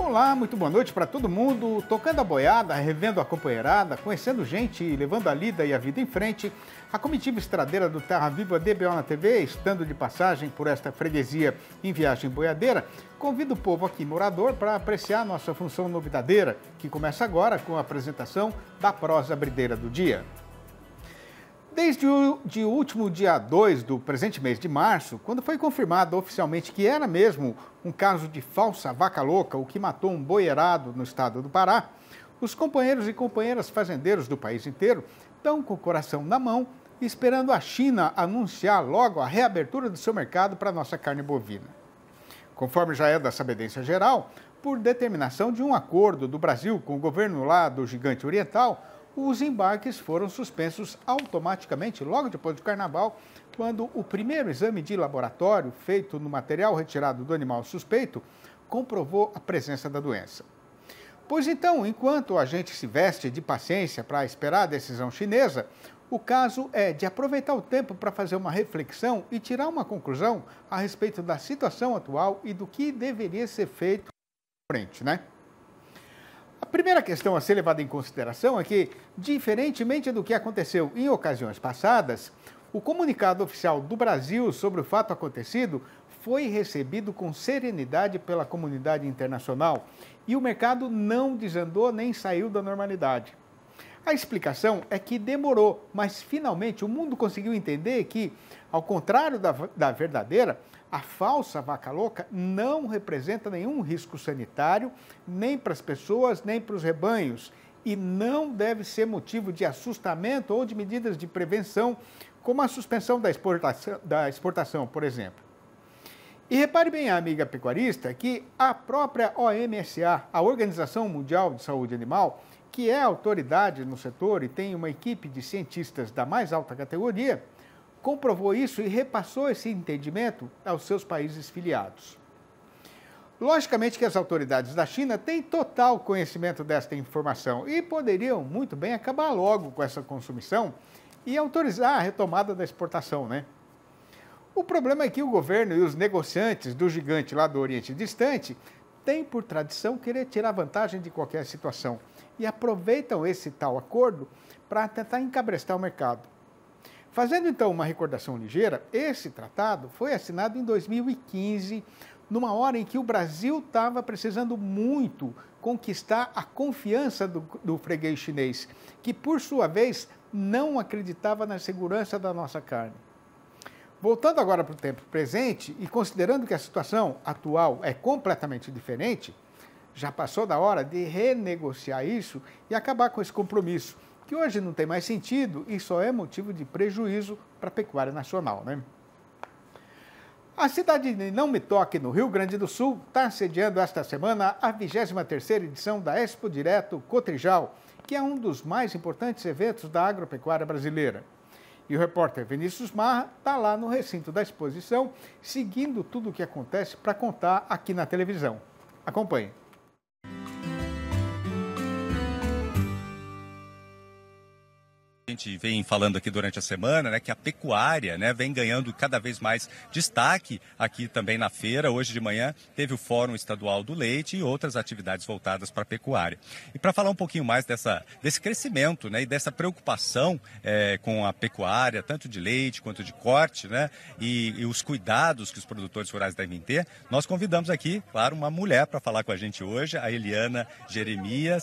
Olá, muito boa noite para todo mundo. Tocando a boiada, revendo a companheirada, conhecendo gente e levando a lida e a vida em frente. A comitiva estradeira do Terra Viva DBO na TV, estando de passagem por esta freguesia em viagem boiadeira, convido o povo aqui morador para apreciar nossa função novidadeira, que começa agora com a apresentação da prosa brideira do dia. Desde o último dia 2 do presente mês de março, quando foi confirmado oficialmente que era mesmo um caso de falsa vaca louca, o que matou um boiarado no estado do Pará, os companheiros e companheiras fazendeiros do país inteiro estão com o coração na mão, esperando a China anunciar logo a reabertura do seu mercado para a nossa carne bovina. Conforme já é da sabedência geral, por determinação de um acordo do Brasil com o governo lá do Gigante Oriental, os embarques foram suspensos automaticamente logo depois do carnaval, quando o primeiro exame de laboratório feito no material retirado do animal suspeito comprovou a presença da doença. Pois então, enquanto a gente se veste de paciência para esperar a decisão chinesa, o caso é de aproveitar o tempo para fazer uma reflexão e tirar uma conclusão a respeito da situação atual e do que deveria ser feito à frente, né? A primeira questão a ser levada em consideração é que, diferentemente do que aconteceu em ocasiões passadas, o comunicado oficial do Brasil sobre o fato acontecido foi recebido com serenidade pela comunidade internacional e o mercado não desandou nem saiu da normalidade. A explicação é que demorou, mas finalmente o mundo conseguiu entender que, ao contrário da verdadeira, a falsa vaca louca não representa nenhum risco sanitário, nem para as pessoas, nem para os rebanhos, e não deve ser motivo de assustamento ou de medidas de prevenção, como a suspensão da exportação, por exemplo. E repare bem, amiga pecuarista, que a própria OMSA, a Organização Mundial de Saúde Animal, que é a autoridade no setor e tem uma equipe de cientistas da mais alta categoria, comprovou isso e repassou esse entendimento aos seus países filiados. Logicamente que as autoridades da China têm total conhecimento desta informação e poderiam muito bem acabar logo com essa consumição e autorizar a retomada da exportação, né? O problema é que o governo e os negociantes do gigante lá do Oriente Distante têm por tradição querer tirar vantagem de qualquer situação e aproveitam esse tal acordo para tentar encabrestar o mercado. Fazendo então uma recordação ligeira, esse tratado foi assinado em 2015, numa hora em que o Brasil estava precisando muito conquistar a confiança do freguês chinês, que por sua vez não acreditava na segurança da nossa carne. Voltando agora para o tempo presente e considerando que a situação atual é completamente diferente, já passou da hora de renegociar isso e acabar com esse compromisso, que hoje não tem mais sentido e só é motivo de prejuízo para a pecuária nacional, né? A cidade de Não Me Toque, no Rio Grande do Sul, está sediando esta semana a 23ª edição da Expo Direto Cotrijal, que é um dos mais importantes eventos da agropecuária brasileira. E o repórter Vinícius Marra está lá no recinto da exposição, seguindo tudo o que acontece para contar aqui na televisão. Acompanhe. A gente vem falando aqui durante a semana, né, que a pecuária, né, vem ganhando cada vez mais destaque aqui também na feira. Hoje de manhã teve o Fórum Estadual do Leite e outras atividades voltadas para a pecuária. E para falar um pouquinho mais desse crescimento, né, e dessa preocupação com a pecuária, tanto de leite quanto de corte, né, e os cuidados que os produtores rurais devem ter, nós convidamos aqui, claro, uma mulher para falar com a gente hoje, a Eliana Jeremia.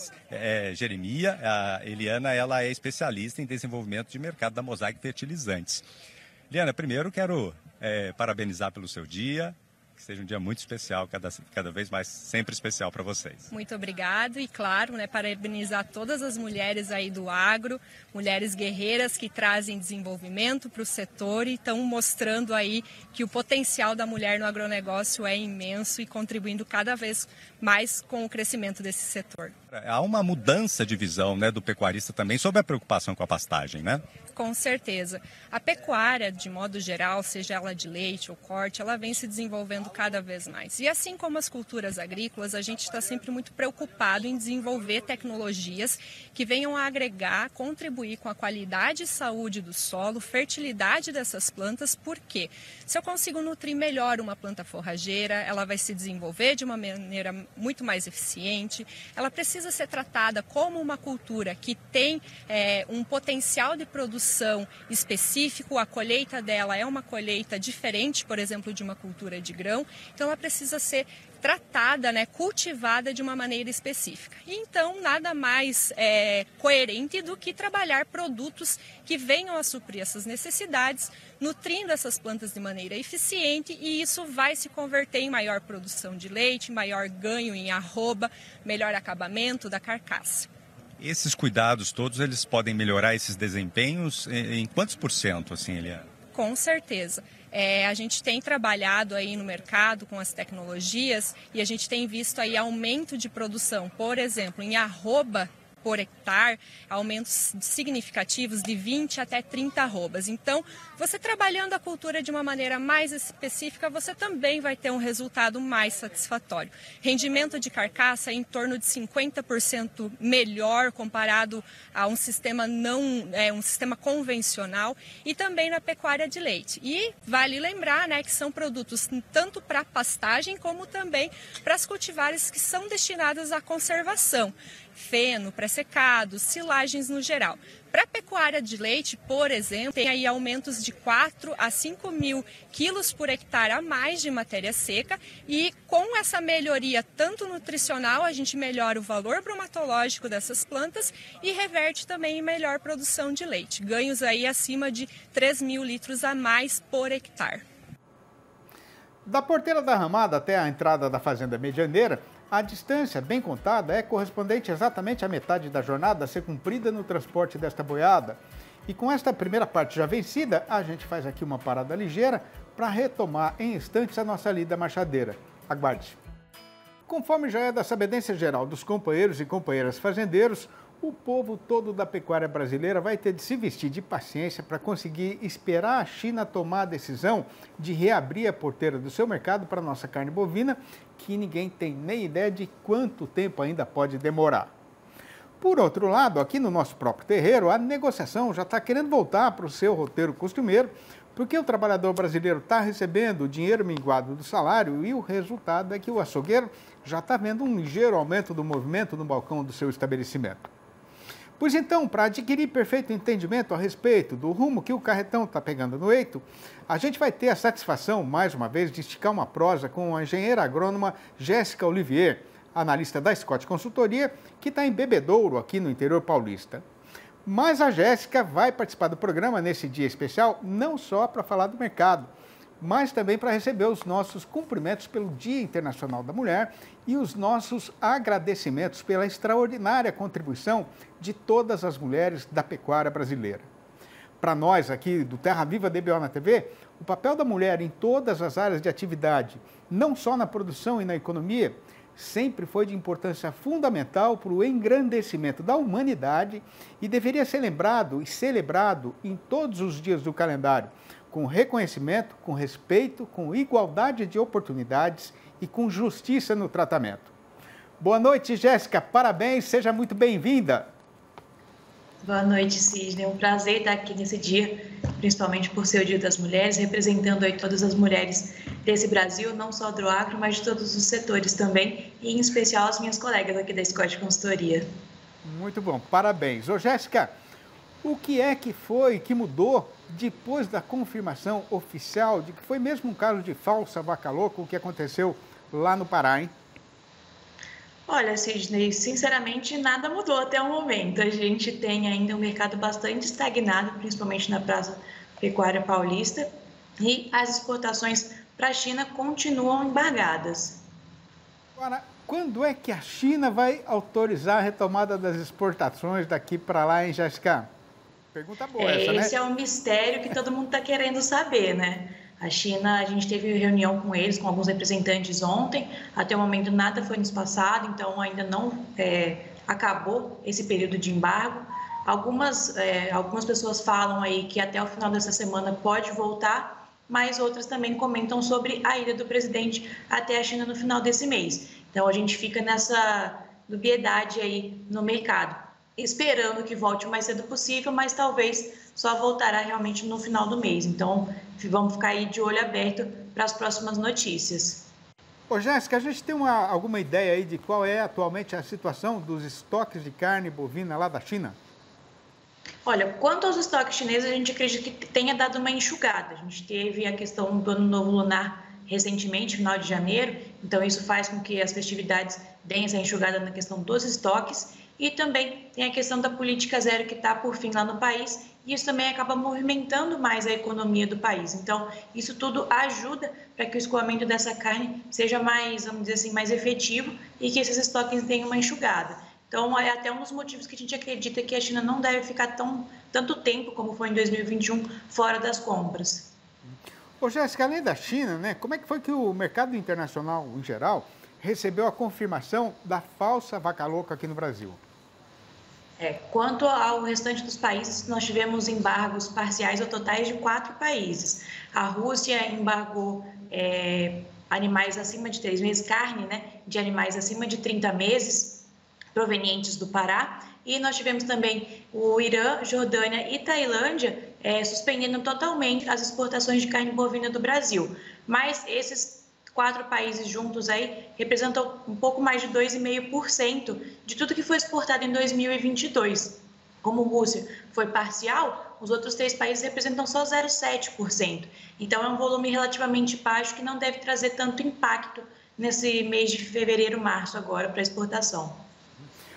A Eliana, ela é especialista em desenvolvimento de mercado da Mosaic Fertilizantes. Liana, primeiro quero parabenizar pelo seu dia, que seja um dia muito especial, cada vez mais sempre especial para vocês. Muito obrigado e, claro, parabenizar todas as mulheres aí do agro, mulheres guerreiras que trazem desenvolvimento para o setor e estão mostrando aí que o potencial da mulher no agronegócio é imenso e contribuindo cada vez mais com o crescimento desse setor. Há uma mudança de visão, né, do pecuarista também sobre a preocupação com a pastagem, né? Com certeza. A pecuária, de modo geral, seja ela de leite ou corte, ela vem se desenvolvendo cada vez mais. E assim como as culturas agrícolas, a gente está sempre muito preocupado em desenvolver tecnologias que venham a agregar, contribuir com a qualidade e saúde do solo, fertilidade dessas plantas, porque se eu consigo nutrir melhor uma planta forrageira, ela vai se desenvolver de uma maneira muito mais eficiente, ela precisa ser tratada como uma cultura que tem um potencial de produção específico, a colheita dela é uma colheita diferente, por exemplo, de uma cultura de grão, então ela precisa ser tratada, cultivada de uma maneira específica. E então, nada mais coerente do que trabalhar produtos que venham a suprir essas necessidades, nutrindo essas plantas de maneira eficiente, e isso vai se converter em maior produção de leite, maior ganho em arroba, melhor acabamento da carcaça. Esses cuidados todos, eles podem melhorar esses desempenhos em quantos por cento, assim, Eliana? Com certeza. A gente tem trabalhado aí no mercado com as tecnologias e a gente tem visto aí aumento de produção, por exemplo, em arroba por hectare, aumentos significativos de 20 até 30 arrobas. Então, você trabalhando a cultura de uma maneira mais específica, você também vai ter um resultado mais satisfatório. Rendimento de carcaça em torno de 50% melhor comparado a um sistema um sistema convencional, e também na pecuária de leite. E vale lembrar, que são produtos tanto para pastagem como também para as cultivares que são destinadas à conservação. Feno, pré-secado, silagens no geral. Para a pecuária de leite, por exemplo, tem aí aumentos de 4 a 5 mil quilos por hectare a mais de matéria seca, e com essa melhoria tanto nutricional, a gente melhora o valor bromatológico dessas plantas e reverte também em melhor produção de leite. Ganhos aí acima de 3 mil litros a mais por hectare. Da porteira da ramada até a entrada da fazenda medianeira, a distância, bem contada, é correspondente exatamente à metade da jornada a ser cumprida no transporte desta boiada. E com esta primeira parte já vencida, a gente faz aqui uma parada ligeira para retomar em instantes a nossa lida marchadeira. Aguarde. Conforme já é da sabedência geral dos companheiros e companheiras fazendeiros, o povo todo da pecuária brasileira vai ter de se vestir de paciência para conseguir esperar a China tomar a decisão de reabrir a porteira do seu mercado para a nossa carne bovina, que ninguém tem nem ideia de quanto tempo ainda pode demorar. Por outro lado, aqui no nosso próprio terreiro, a negociação já está querendo voltar para o seu roteiro costumeiro, porque o trabalhador brasileiro está recebendo o dinheiro minguado do salário e o resultado é que o açougueiro já está vendo um ligeiro aumento do movimento no balcão do seu estabelecimento. Pois então, para adquirir perfeito entendimento a respeito do rumo que o carretão está pegando no eito, a gente vai ter a satisfação, mais uma vez, de esticar uma prosa com a engenheira agrônoma Jéssica Olivier, analista da Scott Consultoria, que está em Bebedouro, aqui no interior paulista. Mas a Jéssica vai participar do programa nesse dia especial, não só para falar do mercado, mas também para receber os nossos cumprimentos pelo Dia Internacional da Mulher e os nossos agradecimentos pela extraordinária contribuição de todas as mulheres da pecuária brasileira. Para nós aqui do Terra Viva DBO na TV, o papel da mulher em todas as áreas de atividade, não só na produção e na economia, sempre foi de importância fundamental para o engrandecimento da humanidade e deveria ser lembrado e celebrado em todos os dias do calendário, com reconhecimento, com respeito, com igualdade de oportunidades e com justiça no tratamento. Boa noite, Jéssica. Parabéns, seja muito bem-vinda. Boa noite, Sidney. É um prazer estar aqui nesse dia, principalmente por ser o Dia das Mulheres, representando aí todas as mulheres desse Brasil, não só do agro, mas de todos os setores também, e em especial as minhas colegas aqui da Scott Consultoria. Muito bom, parabéns. Ô, Jéssica, o que é que foi que mudou depois da confirmação oficial de que foi mesmo um caso de falsa vaca louca o que aconteceu lá no Pará, hein? Olha, Sidney, sinceramente nada mudou até o momento. A gente tem ainda um mercado bastante estagnado, principalmente na praça pecuária paulista, e as exportações para a China continuam embargadas. Agora, quando é que a China vai autorizar a retomada das exportações daqui para lá, hein, Jéssica? Pergunta boa essa, né? Esse é um mistério que todo mundo está querendo saber, né? A China, a gente teve reunião com eles, com alguns representantes ontem, até o momento nada foi nos passado, então ainda não acabou esse período de embargo. Algumas pessoas falam aí que até o final dessa semana pode voltar, mas outras também comentam sobre a ida do presidente até a China no final desse mês. Então, a gente fica nessa dubiedade aí no mercado, esperando que volte o mais cedo possível, mas talvez só voltará realmente no final do mês. Então, vamos ficar aí de olho aberto para as próximas notícias. Ô, Jéssica, a gente tem alguma ideia aí de qual é atualmente a situação dos estoques de carne bovina lá da China? Olha, quanto aos estoques chineses, a gente acredita que tenha dado uma enxugada. A gente teve a questão do Ano Novo Lunar recentemente, final de janeiro, então isso faz com que as festividades deem essa enxugada na questão dos estoques, e também tem a questão da política zero que está por fim lá no país, e isso também acaba movimentando mais a economia do país. Então, isso tudo ajuda para que o escoamento dessa carne seja mais, vamos dizer assim, mais efetivo e que esses estoques tenham uma enxugada. Então, é até um dos motivos que a gente acredita que a China não deve ficar tanto tempo, como foi em 2021, fora das compras. Ô, Jéssica, além da China, né, como é que foi que o mercado internacional, em geral, recebeu a confirmação da falsa vaca louca aqui no Brasil? Quanto ao restante dos países, nós tivemos embargos parciais ou totais de 4 países. A Rússia embargou animais acima de 3 meses, carne, né, de animais acima de 30 meses, provenientes do Pará. E nós tivemos também o Irã, Jordânia e Tailândia suspendendo totalmente as exportações de carne bovina do Brasil. Mas esses 4 países juntos aí representam um pouco mais de 2,5% de tudo que foi exportado em 2022. Como Rússia foi parcial, os outros 3 países representam só 0,7%. Então, é um volume relativamente baixo que não deve trazer tanto impacto nesse mês de fevereiro, março agora para exportação.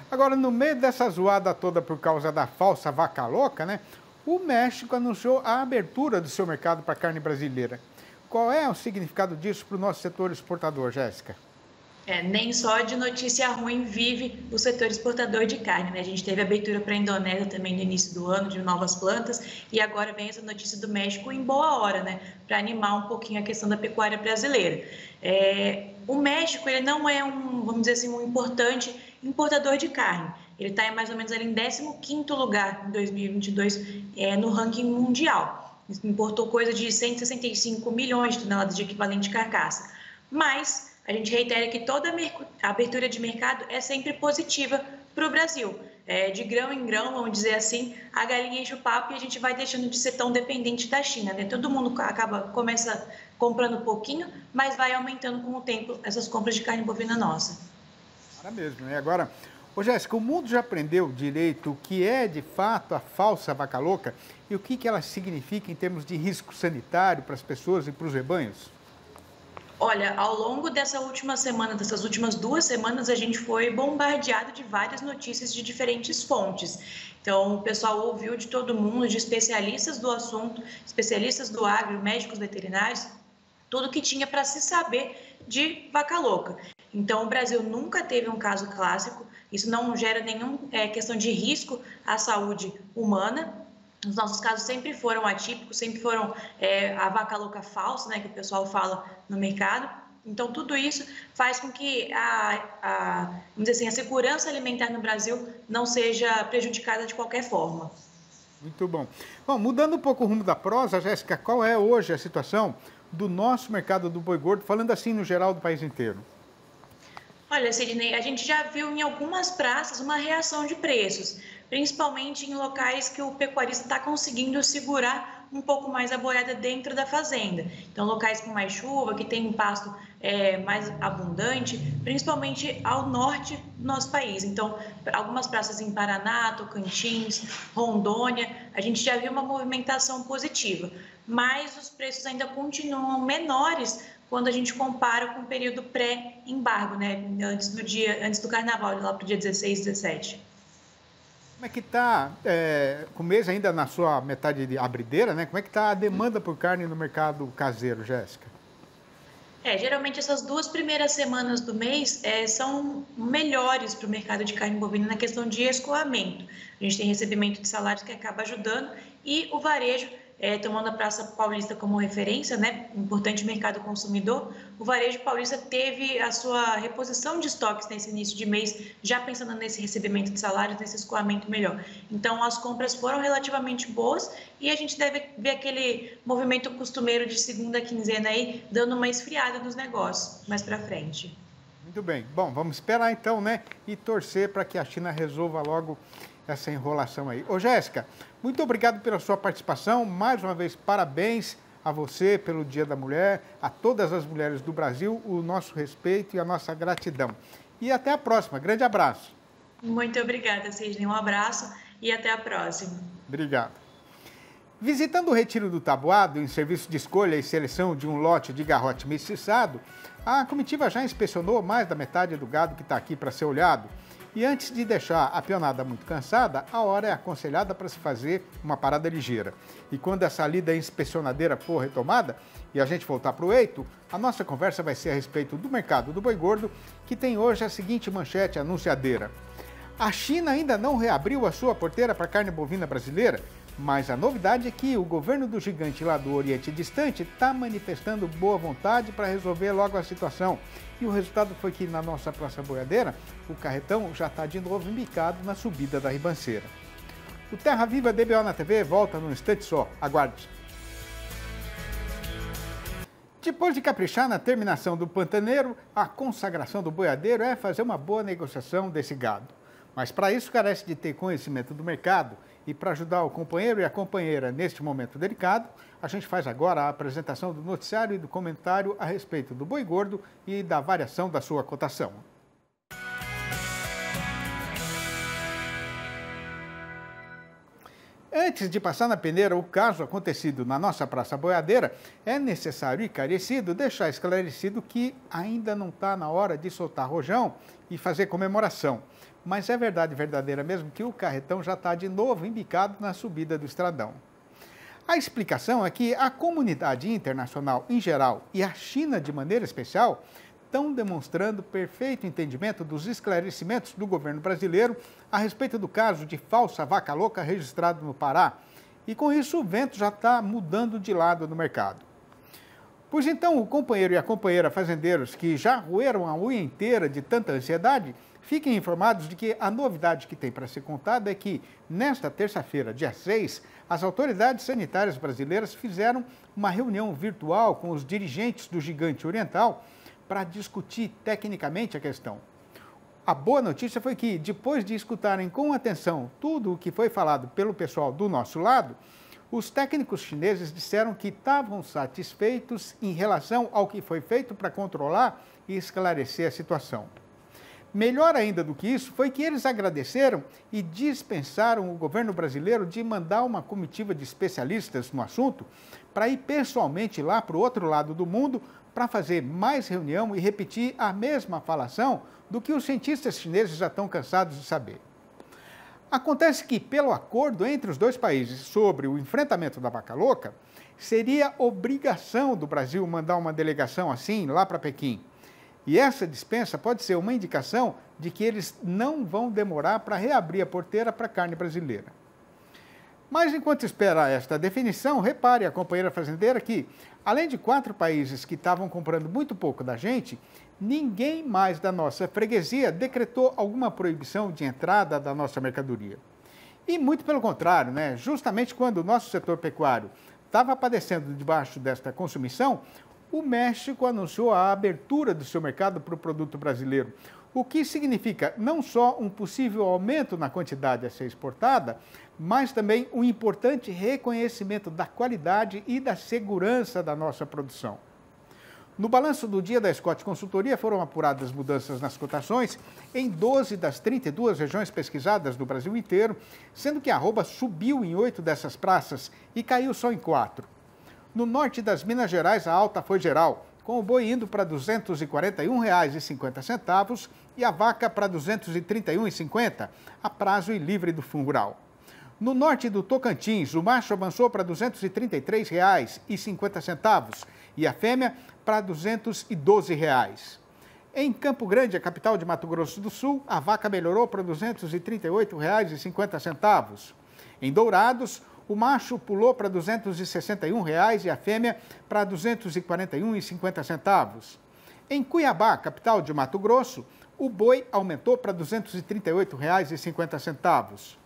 Agora, no meio dessa zoada toda por causa da falsa vaca louca, né, o México anunciou a abertura do seu mercado para carne brasileira. Qual é o significado disso para o nosso setor exportador, Jéssica? Nem só de notícia ruim vive o setor exportador de carne, né? A gente teve abertura para a Indonésia também no início do ano, de novas plantas, e agora vem essa notícia do México em boa hora, né? Para animar um pouquinho a questão da pecuária brasileira. O México, ele não é vamos dizer assim, um importante importador de carne. Ele está mais ou menos ali em 15º lugar em 2022 no ranking mundial. Importou coisa de 165 milhões de toneladas de equivalente de carcaça. Mas a gente reitera que toda a abertura de mercado é sempre positiva para o Brasil. De grão em grão, vamos dizer assim, a galinha enche o papo e a gente vai deixando de ser tão dependente da China, né? Todo mundo começa comprando um pouquinho, mas vai aumentando com o tempo essas compras de carne bovina nossa. É mesmo, né? Agora, ô Jéssica, o mundo já aprendeu direito o que é de fato a falsa vaca louca e o que ela significa em termos de risco sanitário para as pessoas e para os rebanhos? Olha, ao longo dessas últimas 2 semanas, a gente foi bombardeado de várias notícias de diferentes fontes. Então, o pessoal ouviu de todo mundo, de especialistas do assunto, especialistas do agro, médicos veterinários, tudo que tinha para se saber de vaca louca. Então, o Brasil nunca teve um caso clássico, isso não gera nenhuma questão de risco à saúde humana. Os nossos casos sempre foram atípicos, sempre foram a vaca louca falsa, né, que o pessoal fala no mercado. Então, tudo isso faz com que vamos dizer assim, a segurança alimentar no Brasil não seja prejudicada de qualquer forma. Muito bom. Bom, mudando um pouco o rumo da prosa, Jéssica, qual é hoje a situação do nosso mercado do boi gordo, falando assim no geral do país inteiro? Olha, Sidney, a gente já viu em algumas praças uma reação de preços, principalmente em locais que o pecuarista está conseguindo segurar um pouco mais a boiada dentro da fazenda. Então, locais com mais chuva, que tem um pasto mais abundante, principalmente ao norte do nosso país. Então, algumas praças em Paraná, Tocantins, Rondônia, a gente já viu uma movimentação positiva, mas os preços ainda continuam menores quando a gente compara com o período pré-embargo, né? Antes do carnaval, lá para o dia 16, 17. Como é que está, com o mês ainda na sua metade de abrideira, né? Como é que está a demanda por carne no mercado caseiro, Jéssica? Geralmente essas 2 primeiras semanas do mês são melhores para o mercado de carne bovina na questão de escoamento. A gente tem recebimento de salários que acaba ajudando e o varejo tomando a Praça Paulista como referência, né, importante mercado consumidor, o varejo paulista teve a sua reposição de estoques nesse início de mês, já pensando nesse recebimento de salários, nesse escoamento melhor. Então, as compras foram relativamente boas e a gente deve ver aquele movimento costumeiro de segunda quinzena aí, dando uma esfriada nos negócios mais para frente. Muito bem. Bom, vamos esperar então, né? E torcer para que a China resolva logo essa enrolação aí. Ô, Jéssica, muito obrigado pela sua participação. Mais uma vez, parabéns a você pelo Dia da Mulher, a todas as mulheres do Brasil, o nosso respeito e a nossa gratidão. E até a próxima. Grande abraço. Muito obrigada, Sidney. Um abraço e até a próxima. Obrigado. Visitando o Retiro do Taboado, em serviço de escolha e seleção de um lote de garrote mestiçado, a comitiva já inspecionou mais da metade do gado que está aqui para ser olhado. E antes de deixar a peonada muito cansada, a hora é aconselhada para se fazer uma parada ligeira. E quando essa lida inspecionadeira for retomada e a gente voltar para o eito, a nossa conversa vai ser a respeito do mercado do boi gordo, que tem hoje a seguinte manchete anunciadeira. A China ainda não reabriu a sua porteira para a carne bovina brasileira, mas a novidade é que o governo do gigante lá do Oriente Distante está manifestando boa vontade para resolver logo a situação. E o resultado foi que na nossa Praça Boiadeira, o carretão já está de novo embicado na subida da ribanceira. O Terra Viva DBO na TV volta num instante só. Aguarde. Depois de caprichar na terminação do pantaneiro, a consagração do boiadeiro é fazer uma boa negociação desse gado. Mas para isso carece de ter conhecimento do mercado. E para ajudar o companheiro e a companheira neste momento delicado, a gente faz agora a apresentação do noticiário e do comentário a respeito do boi gordo e da variação da sua cotação. Antes de passar na peneira o caso acontecido na nossa Praça Boiadeira, é necessário e carecido deixar esclarecido que ainda não está na hora de soltar rojão e fazer comemoração. Mas é verdade verdadeira mesmo que o carretão já está de novo embicado na subida do estradão. A explicação é que a comunidade internacional em geral e a China de maneira especial estão demonstrando perfeito entendimento dos esclarecimentos do governo brasileiro a respeito do caso de falsa vaca louca registrado no Pará. E com isso o vento já está mudando de lado no mercado. Pois então o companheiro e a companheira fazendeiros que já roeram a unha inteira de tanta ansiedade, fiquem informados de que a novidade que tem para ser contada é que, nesta terça-feira, dia 6, as autoridades sanitárias brasileiras fizeram uma reunião virtual com os dirigentes do gigante oriental para discutir tecnicamente a questão. A boa notícia foi que, depois de escutarem com atenção tudo o que foi falado pelo pessoal do nosso lado, os técnicos chineses disseram que estavam satisfeitos em relação ao que foi feito para controlar e esclarecer a situação. Melhor ainda do que isso foi que eles agradeceram e dispensaram o governo brasileiro de mandar uma comitiva de especialistas no assunto para ir pessoalmente lá para o outro lado do mundo para fazer mais reunião e repetir a mesma falação do que os cientistas chineses já estão cansados de saber. Acontece que, pelo acordo entre os dois países sobre o enfrentamento da vaca louca, seria obrigação do Brasil mandar uma delegação assim lá para Pequim. E essa dispensa pode ser uma indicação de que eles não vão demorar para reabrir a porteira para a carne brasileira. Mas enquanto espera esta definição, repare a companheira fazendeira que, além de 4 países que estavam comprando muito pouco da gente, ninguém mais da nossa freguesia decretou alguma proibição de entrada da nossa mercadoria. E muito pelo contrário, né? Justamente quando o nosso setor pecuário estava padecendo debaixo desta consumição, o México anunciou a abertura do seu mercado para o produto brasileiro, o que significa não só um possível aumento na quantidade a ser exportada, mas também um importante reconhecimento da qualidade e da segurança da nossa produção. No balanço do dia da Scott Consultoria foram apuradas mudanças nas cotações em 12 das 32 regiões pesquisadas do Brasil inteiro, sendo que a arroba subiu em 8 dessas praças e caiu só em 4. No norte das Minas Gerais, a alta foi geral, com o boi indo para R$ 241,50 e a vaca para R$ 231,50, a prazo e livre do fundo rural. No norte do Tocantins, o macho avançou para R$ 233,50 e a fêmea para R$ 212. Em Campo Grande, a capital de Mato Grosso do Sul, a vaca melhorou para R$ 238,50. Em Dourados, O macho pulou para R$ 261 e a fêmea para R$ 241,50. Em Cuiabá, capital de Mato Grosso, o boi aumentou para R$ 238,50.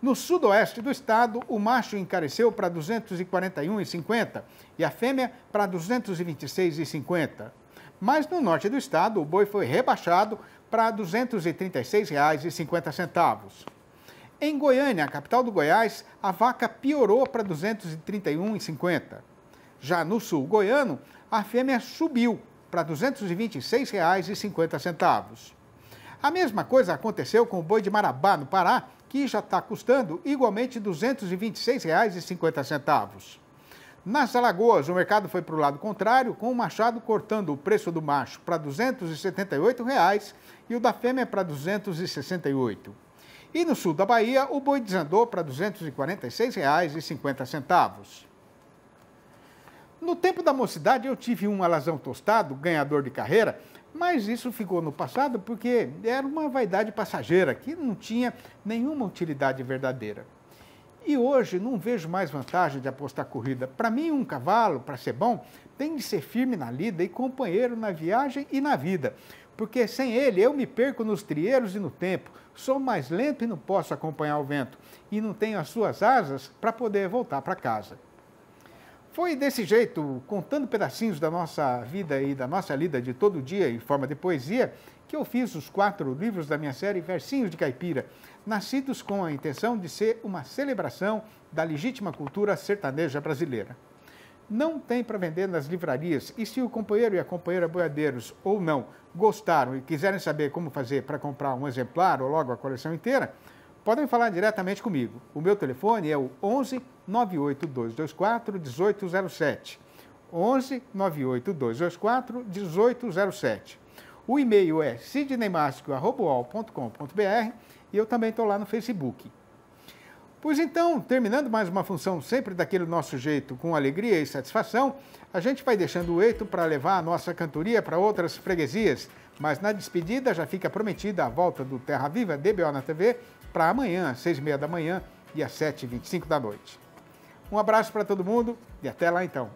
No sudoeste do estado, o macho encareceu para R$ 241,50 e a fêmea para R$ 226,50. Mas no norte do estado, o boi foi rebaixado para R$ 236,50. Em Goiânia, capital do Goiás, a vaca piorou para R$ 231,50. Já no sul goiano, a fêmea subiu para R$ 226,50. A mesma coisa aconteceu com o boi de Marabá, no Pará, que já está custando igualmente R$ 226,50. Nas Alagoas, o mercado foi para o lado contrário, com o machado cortando o preço do macho para R$ 278 e o da fêmea para R$ 268. E no sul da Bahia, o boi desandou para R$ 246,50. No tempo da mocidade, eu tive um alazão tostado, ganhador de carreira, mas isso ficou no passado porque era uma vaidade passageira, que não tinha nenhuma utilidade verdadeira. E hoje não vejo mais vantagem de apostar corrida. Para mim, um cavalo, para ser bom, tem de ser firme na lida e companheiro na viagem e na vida. Porque sem ele eu me perco nos trieiros e no tempo. Sou mais lento e não posso acompanhar o vento. E não tenho as suas asas para poder voltar para casa. Foi desse jeito, contando pedacinhos da nossa vida e da nossa lida de todo dia em forma de poesia, que eu fiz os 4 livros da minha série Versinhos de Caipira, nascidos com a intenção de ser uma celebração da legítima cultura sertaneja brasileira. Não tem para vender nas livrarias, e se o companheiro e a companheira boiadeiros ou não gostaram e quiserem saber como fazer para comprar um exemplar ou logo a coleção inteira, podem falar diretamente comigo. O meu telefone é o 11 98224 1807. 11 98224 1807. O e-mail é sidneymasco@uol.com.br e eu também estou lá no Facebook. Pois então, terminando mais uma função sempre daquele nosso jeito, com alegria e satisfação, a gente vai deixando o eito para levar a nossa cantoria para outras freguesias, mas na despedida já fica prometida a volta do Terra Viva DBO na TV para amanhã, às 6h30 da manhã e às 7h25 da noite. Um abraço para todo mundo e até lá então.